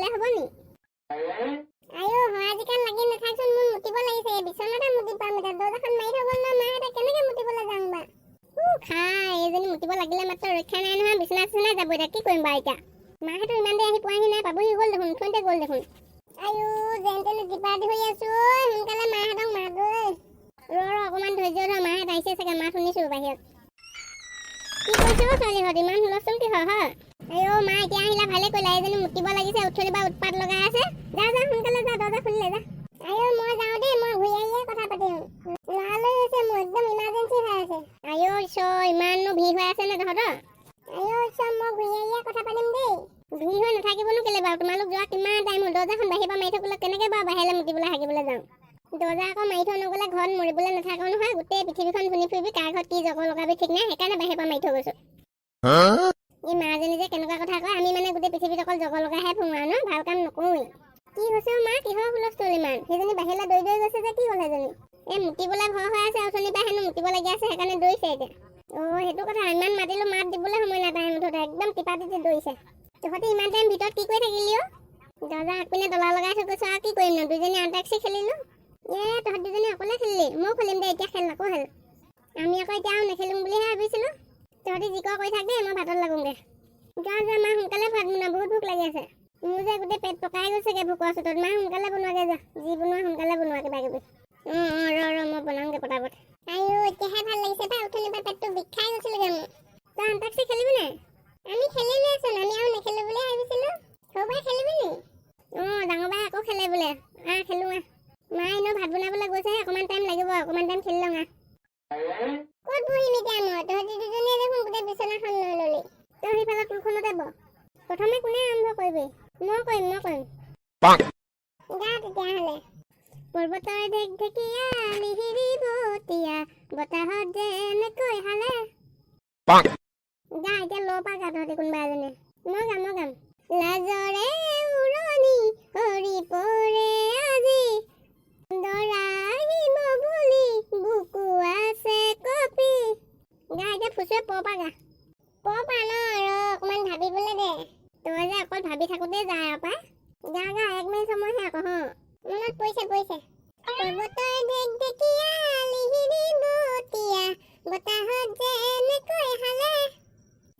মুতিবলে হ'ব নি আয়ো আজিকাল লাগি নাথাকচোন মোৰ মুতিব লাগিছে বিছনাতে মুতি পাম এটা দৰজাখন মাৰি থৈ গ'ল না মাহঁতে কেনেকে মুতিবলে যাম বা খাই এজনী মুতিব লাগিলে মাত্ৰ ৰক্ষা নাই নহয় বিছনা চিছনা যাব এতিয়া কি কৰিম বা এতিয়া মাহঁতো ইমান দেৰি আহি পোৱাহি নাই পাবহি গ'ল দেখোন থৈতে গ'ল দেখোন আয়ো যেন তেন দিপাদি হৈ আছো সোনকালে মাহঁতক মাত ৰ অকণমান ধৈৰ্য ধৰ মাহঁত আহিছে চাগে মাত শুনিছো বাহিৰত কি কৈছো ছোৱালীহঁত ইমান হুলস্থুল কি হয় আয়ো মা এতিয়া আহিলা ভালে কৰিলা এজনী মুতিব লাগিছে উঠলি বা উৎপাত লগাই আছে যা যা সোনকালে যা দৰজা খুলিলে যা আয়ো মই যাওঁ দেই মই ঘূৰি আহিয়ে কথা পাতিম লৰালৰি হৈছে মোৰ একদম ইমাৰ্জেঞ্চি হৈ আছে আয়ো ইমাননো ভিৰ হৈ আছে নে তহঁতৰ আয়ো মই ঘূৰি আহিয়ে কথা পাতিম দেই ভিৰ হৈ নাথাকিবনো কেলে বাৰু তোমালোক যোৱা কিমান টাইম হ'ল দৰজাখন বাহিৰৰ পৰা মাৰি থবলৈ কেনেকে বাৰু বাহিৰলৈ মুতিবলৈ হাগিবলৈ যাওঁ দৰজা আকৌ মাৰি থৈ নগ'লে ঘৰত মৰিবলৈ নাথাকো নহয় গোটেই পৃথিৱীখন ঘূৰি ফুৰিবি কাৰ ঘৰত কি জগৰ লগাবি ঠিক নাই সেইকাৰণে বাহিৰৰ পৰা মাৰি থৈ গৈছো এই মাজনী যে কেনেকুৱা কথা কয় আমি মানে গোটেই পৃথিৱীত অকল জগৰ লগাইহে ফুৰোঁ আৰু ন ভাল কাম নকৰোঁৱেই কি হৈছে মা কিহৰ হুলস্থুল ইমান সেইজনী বাহিৰলৈ দৌৰি দৌৰি গৈছে যে কি হ'ল সেইজনী এই মুতিবলৈ ভয় হৈ আছে অথনিৰ পৰা হেনো মুতিব লাগি আছে সেইকাৰণে দৌৰিছে এতিয়া সেইটো কথা ইমান মাতিলো মাত দিবলৈ সময় নাপায় মুঠতে একদম টিপা টিপি দৌৰিছে তহঁতি ইমান টাইম ভিতৰত কি কৰি থাকিলি দৰজা আগপিনে তলা লগাই থৈ গৈছ আৰু কি কৰিম ন দুজনী আন্তাক্ষৰী খেলিলোঁ তহঁত দুজনী অকলে খেলিলি ময়ো খেলিম দে এতিয়া খেল আকৌ খেল আমি আকৌ এতিয়া আৰু নেখেলিম বুলিহে ভাবিছিলোঁ তহঁতি যি কৰ কৰি থাক দেই মই ভাতত লাগোঁগৈ যা যা মা সোনকালে ভাত বনা বহুত ভোক লাগি আছে মোৰ যে গোটেই পেট পকাই গৈছেগৈ ভোকৰ চোতত মা সোনকালে বনোৱাগৈ যা যি বনোৱা সোনকালে বনোৱা কিবা কিবি ৰ মই বনাওঁগৈ পটাপট আয়ো এতিয়াহে ভাল লাগিছে পাই উঠনিৰ পৰা পেটটো বিষাই গৈছিলেগৈ মোৰ তই আন্তাক্ষৰী খেলিবি নাই আমি খেলিলোৱেচোন আমি আৰু নেখেলোঁ বুলিহে ভাবিছিলোঁ সৰু বাই খেলিবি নি ডাঙৰ বাই আকৌ খেলে বোলে খেলোঁ মা এনেও ভাত বনাবলৈ গৈছেহে অকণমান টাইম লাগিব অকণমান টাইম খেলি লওঁ ক'ত বহিম এতিয়া মই তহঁতি দুজনীয়ে দেখোন গোটেই বিচনাখন লৈ ল'লি তই সিফালে তুলখনতে বহ প্ৰথমে কোনে আৰম্ভ কৰিবি মই কৰিম যা তেতিয়াহ'লে পৰ্বতৰ ঢেক ঢেকীয়া মিহিৰি বতীয়া বতাহত যেনেকৈ হালে যা এতিয়া ল পা গা তহঁতি কোনোবা এজনে মই গাম লাজৰে উৰণি হৰি পৰে আজি দৰা আহিব বুলি বুকু আছে কপি গা এতিয়া ফুচুৱে পা গা পা ন অকণমান ভাবিবলৈ দে তই যে অকল ভাবি থাকোঁতে যায় আপা গা 1 মিনিট সময়হে আকৌ মনত পৰিছে পৰ্বতৰ ঢেক ঢেকীয়া লিহিৰি বতীয়া বতাহত যেনেকৈ হালে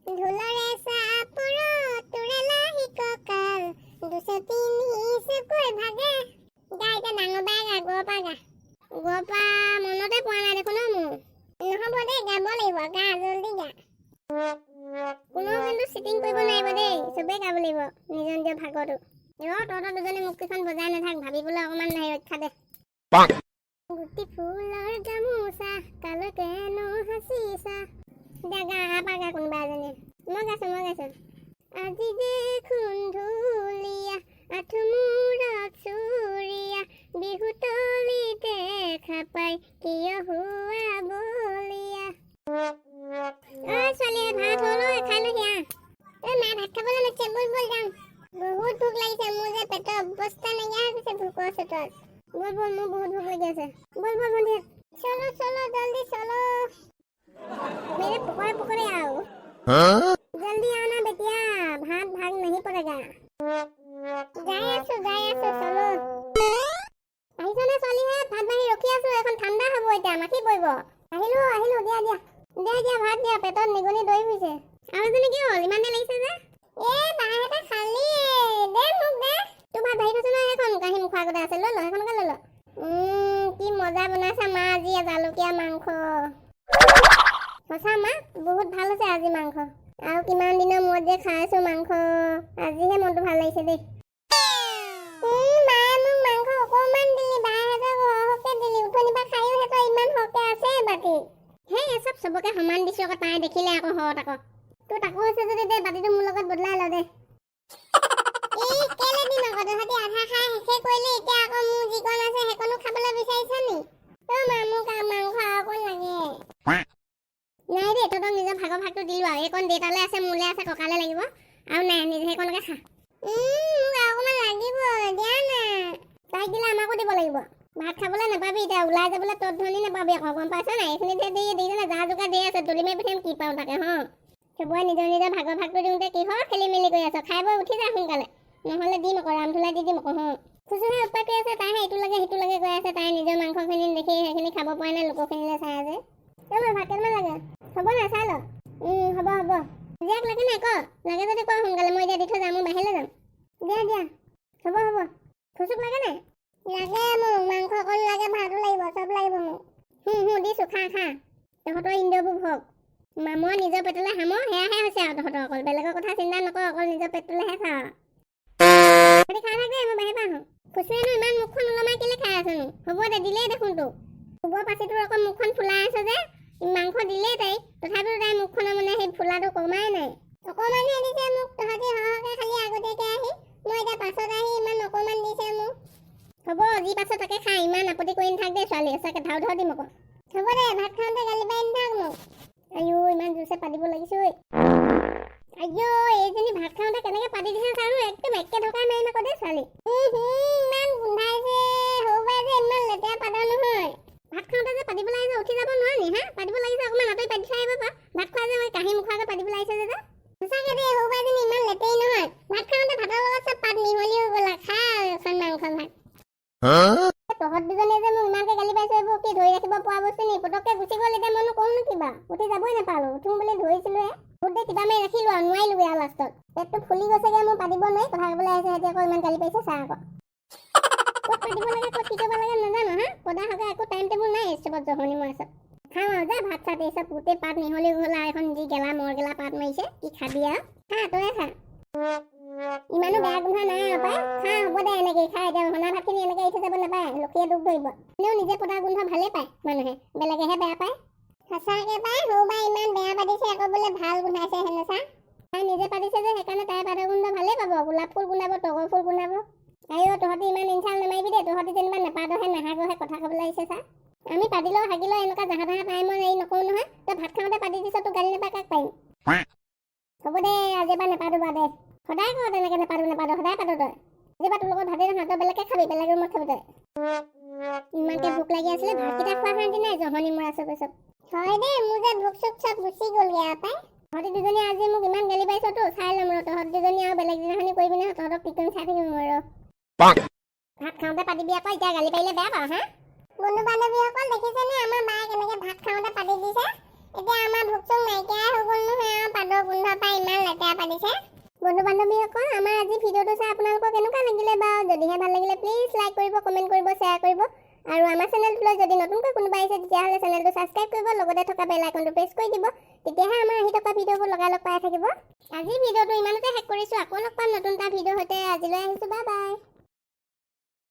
ঢোলৰে চাপৰত তোৰে লাহি কঁকাল দুচকী নিচুকৈ ভাগে গা এতিয়া ডাঙৰ বাই গা গৰ পা মনতে পোৱা নাই দেখোন মোৰ নহ'ব দেই গাব লাগিব গা জলদি গা কোনো কিন্তু চিটিং কৰিব নোৱাৰিব দেই চবেই গাব লাগিব নিজৰ ভাগৰটো তহঁতৰ দুজনী মুক্তিখন বজাই নাথাক ভাবিবলৈ অকণমান ৰক্ষা দে গুটি ফুলৰ গামোচা কালকেনো হাঁচিছা দে গা পা গা কোনোবা এজনী মই গাইছো আজি দেখোন ঢুলীয়া আঠুমূৰত চুৰীয়া বিহুতলি দেখা পাই কিয় হোৱা বলীয়া ছোৱালী ভাত হ'ল খাই লহি মা ভাত খাবলৈ মাতিছে বল যাম বহুত ভোক লাগিছে মোৰ যে পেটৰ অৱস্থা নাইকিয়া হৈ গৈছে ভোকৰ চোতত বল মোৰ বহুত ভোক লাগি আছে বল বন্ধু চলো জল্দি চলো मेरे पकड़े आओ जल्दी आना बेटिया भाग नहीं पड़ेगा যাই আছো চলো আহিছনে ছোৱালী হে ভাত বাঢ়ি ৰখি আছো এখন ঠাণ্ডা হ'ব এতিয়া মাখি পৰিব আহিলো দিয়া ভাত দিয়া পেটত নিগনি দৈ ফুৰিছে আৰু এজনী কি হ'ল ইমান দেৰি লাগিছে যে বাহঁতে খালি দে মোক দে তোৰ ভাত বাঢ়ি থৈছে নহয় সেইখন কাঁহী মুখৰ আগতে আছে লৈ ল সেইখনকে লৈ ল কি মজা বনাইছে মা আজি জালুকীয়া মাংস সঁচা মা বহুত ভাল হৈছে আজি মাংস আৰু কিমান দিনৰ মূৰত যে খাইছো মাংস আজিহে মনটো ভাল লাগিছে দেই মায়ে মোক মাংস অকণমান দিলি বাহঁতে সৰহকৈ দিলি উঠনিৰ পৰা খায়ো সিহঁতৰ ইমান সৰহকৈ আছে বাকী চব চবকে সমান দিছো আকৌ তাই দেখিলে আকৌ হত আকৌ তোৰ তাকো হৈছে যদি দে বাতিটো মোৰ লগত বদলাই ল দে কেলে দিম আকৌ তহঁতি আধা খাই শেষে কৰিলি এতিয়া আকৌ মোৰ যিকণ আছে সেইকণো খাবলৈ বিচাৰিছ নি মোক মাংস অকণ লাগে নাই দেই তহঁতক নিজৰ ভাগটো দিলো আৰু এইকণ দেউতালৈ আছে মোলৈ আছে ককালৈ লাগিব আৰু নাই নিজে সেইকণকে খা মোক অকণমান লাগিব দিয়া না তাইক দিলে আমাকো দিব লাগিব ভাত খাবলৈ নাপাবি এতিয়া ওলাই যাবলৈ তত ধনি নাপাবি আকৌ গম পাইছ নাই এইখিনিতে দেখিছে যা যোগাৰ দি আছে তুলি মাৰি পঠিয়াম কি পাওঁ তাকে চবৰে নিজৰ ভাগটো দিওঁতে কি হয় খেলি মেলি কৰি আছ খাই বৈ উঠি যা সোনকালে নহ'লে দিম আকৌ ৰামধুলাই দি দিম আকৌ খুচুৰা উৎপাত কৰি আছে তাইহে এইটো লাগে সেইটো লাগে কৈ আছে তাই নিজৰ মাংসখিনি দেখি সেইখিনি খাব পৰা নাই লোকখিনিলৈ চাই আছে মই ভাত কেইটামান লাগে হ'ব নাই চাই ল হ'ব হ'ব জীয়াক লাগে নাই ক লাগে যদি ক সোনকালে মই এতিয়া দি থৈ যাম মই বাহিৰলৈ যাম দিয়া দিয়া হ'ব হ'ব খুচুক লাগে নাই লাগে মোক মাংস অকল লাগে ভাতো লাগিব চব লাগিব মোক দিছোঁ খা খা তহঁতৰ ইন্দ্ৰবোৰ ভোগ মই নিজৰ পেটলৈ হামো সেয়াহে হৈছে আৰু তহঁতৰ অকল বেলেগৰ কথা চিন্তা নকৰ অকল নিজৰ পেটটোলৈহে খা খাই থাকে মই বাহিৰ পৰা আহোঁ খুচুৰানো ইমান মুখখন ওলমাই কেলে খাই আছোনো হ'ব দে দিলেই দেখোন তোক শুবৰ পাছিটোৰ আকৌ মুখখন ফুলাই আছে যে মাংস দিলেই তাই তথাপিও তাই মুখখনৰ মানে সেই ফুলাটো কমাই নাই অকণমানহে দিছে মোক তহঁতি সৰহকৈ খালি আগতীয়াকৈ আহি মই এতিয়া পাছত আহি ইমান অকণমান দিছে মোক হ'ব যি পাছত তাকে খাই ইমান আপত্তি কৰি নাথাক দেই ছোৱালী সঁচাকৈ ধাও ধাও দিম আকৌ হ'ব দে ভাত খাওঁতে গালি পাৰি নাথাক মোক আইও ইমান জোৰছে পাতিব লাগিছে ঐ আইও এইজনী ভাত খাওঁতে কেনেকৈ পাতি দিছে চাওঁ একদম একে ঢকাই মাৰিম আকৌ দেই ছোৱালী ইমান গোন্ধাইছে সৰুবাই যে ইমান লেতেৰা পাতা নহয় ভাত খাওঁতে যে পাতিব লাগিছে উঠি যাব নোৱাৰি হা পাতিব লাগিছে অকণমান আঁতৰি পাতি থৈ আহিব পা ভাত খোৱা যে মই কাঁহী মুখোৱাকৈ পাতিব লাগিছে যে সঁচাকৈ দেই সৰুবাইজনী ইমান লেতেৰি নহয় ভাত খাওঁতে ভাতৰ লগত চব পাত মিহলি হৈ গ'ল খা এখন মাংস ভাত তহঁত দুজনীয়ে যে মোক ইমানকৈ গালি পাইছে এইবোৰ কি ধৰি ৰাখিব পৰা বস্তু নি পটককৈ গুচি গ'ল এতিয়া মইনো কৰোঁনো কিবা উঠি যাবই নাপালোঁ উঠোঁ বুলি ধৰিছিলোঁহে গোটেই কিবা মাৰি ৰাখিলোঁ আৰু নোৱাৰিলোঁগৈ আৰু লাষ্টত পেটটো ফুলি গৈছেগৈ মোৰ পাতিব নোৱাৰি কথা ক'বলৈ আহিছে সিহঁতি আকৌ ইমান গালি পাৰিছে চা আকৌ ক'ত পাতিব লাগে ক'ত কি কৰিব লাগে নাজানো হা পদা হকে একো টাইম টেবুল নাই ষ্টেপত জহনি মই আছোঁ খাওঁ আৰু যা ভাত চাত এই চব গোটেই পাত মিহলি গ'ল আৰু এখন যি গেলা মৰগেলা পাত মাৰিছে কি খাবি আৰু খা তয়ে খা ইমানো বেয়া গোন্ধ নাই আৰু পাই খা হ'ব দে এনেকৈ খা এতিয়া সনা ভাতখিনি এনেকৈ এৰি থৈ যাব নাপায় লক্ষীয়ে দুখ ধৰিব এনেও নিজে পতা গোন্ধ ভালেই পায় মানুহে বেলেগেহে বেয়া পায় সঁচাকৈ পাই সৰুবাই ইমান বেয়া পাতিছে আকৌ বোলে ভাল গোন্ধাইছে হেনো চা তাই নিজে পাতিছে যে সেইকাৰণে তাই পাতৰ গোন্ধ ভালেই পাব গোলাপ ফুল গোন্ধাব তগৰ ফুল গোন্ধাব আইও তহঁতি ইমান ইনচাল নামাৰিবি দেই তহঁতি যেনিবা নেপাতহে নাহাগহে কথা ক'বলৈ আহিছে চা আমি পাতিলেও হাগিলেও এনেকুৱা জাহা তাহা টাইমত হেৰি নকৰোঁ নহয় তই ভাত খাওঁতে পাতি দিছ তোক গালি নাপায় কাক পাৰিম হ'ব দে আজিৰ পৰা নেপাতো বা দে সদায় কওঁ তেনেকৈ নেপাতো সদায় পাতো তই আজিৰ পৰা তোৰ লগত ভাতেই নাখাওঁ তই বেলেগকৈ খাবি বেলেগ ৰুমত খাবি তই ইমানকৈ ভোক লাগি আছিলে ভাতকেইটা খোৱা শান্তি নাই জহনি মৰা চব চব হয় দেই মোৰ যে ভোক চোক চব গুচি গ'লগৈ আৰু পাই তহঁতি দুজনী আজি মোক ইমান গালি পাইছতো চাই ল'ম ৰ তহঁত দুজনী আৰু বেলেগ দিনাখনি কৰিবি নহয় তহঁতক পিটন চাই থাকিম মই ৰ ভাত খাওঁতে পাতিবি আকৌ এতিয়া গালি পাৰিলে বেয়া পাওঁ হা বন্ধু বান্ধৱীসকল দেখিছেনে আমাৰ বায়ে কেনেকৈ ভাত খাওঁতে পাতি দিছে এতিয়া আমাৰ ভোক চোক নাইকিয়াই হৈ গ'ল নহয় আৰু পাতৰ গোন্ধ পাই ইমান লেতেৰা পাতিছে বন্ধু বান্ধৱীসকল আমাৰ আজি ভিডিঅ'টো চাই আপোনালোকৰ কেনেকুৱা লাগিলে বাৰু যদিহে ভাল লাগিলে প্লিজ লাইক কৰিব কমেণ্ট কৰিব শ্বেয়াৰ কৰিব আৰু আমাৰ চেনেলটোলৈ যদি নতুনকৈ কোনোবা আহিছে তেতিয়াহ'লে চেনেলটো ছাবস্ক্ৰাইব কৰিব লগতে থকা বেল আইকনটো প্ৰেছ কৰি দিব তেতিয়াহে আমাৰ আহি থকা ভিডিঅ'বোৰ লগালগ পাই থাকিব আজি ভিডিঅ'টো ইমানতে শেষ কৰিছোঁ আকৌ লগ পাম নতুন এটা ভিডিঅ'ৰ সৈতে আজিলৈ আহিছোঁ বাই বাই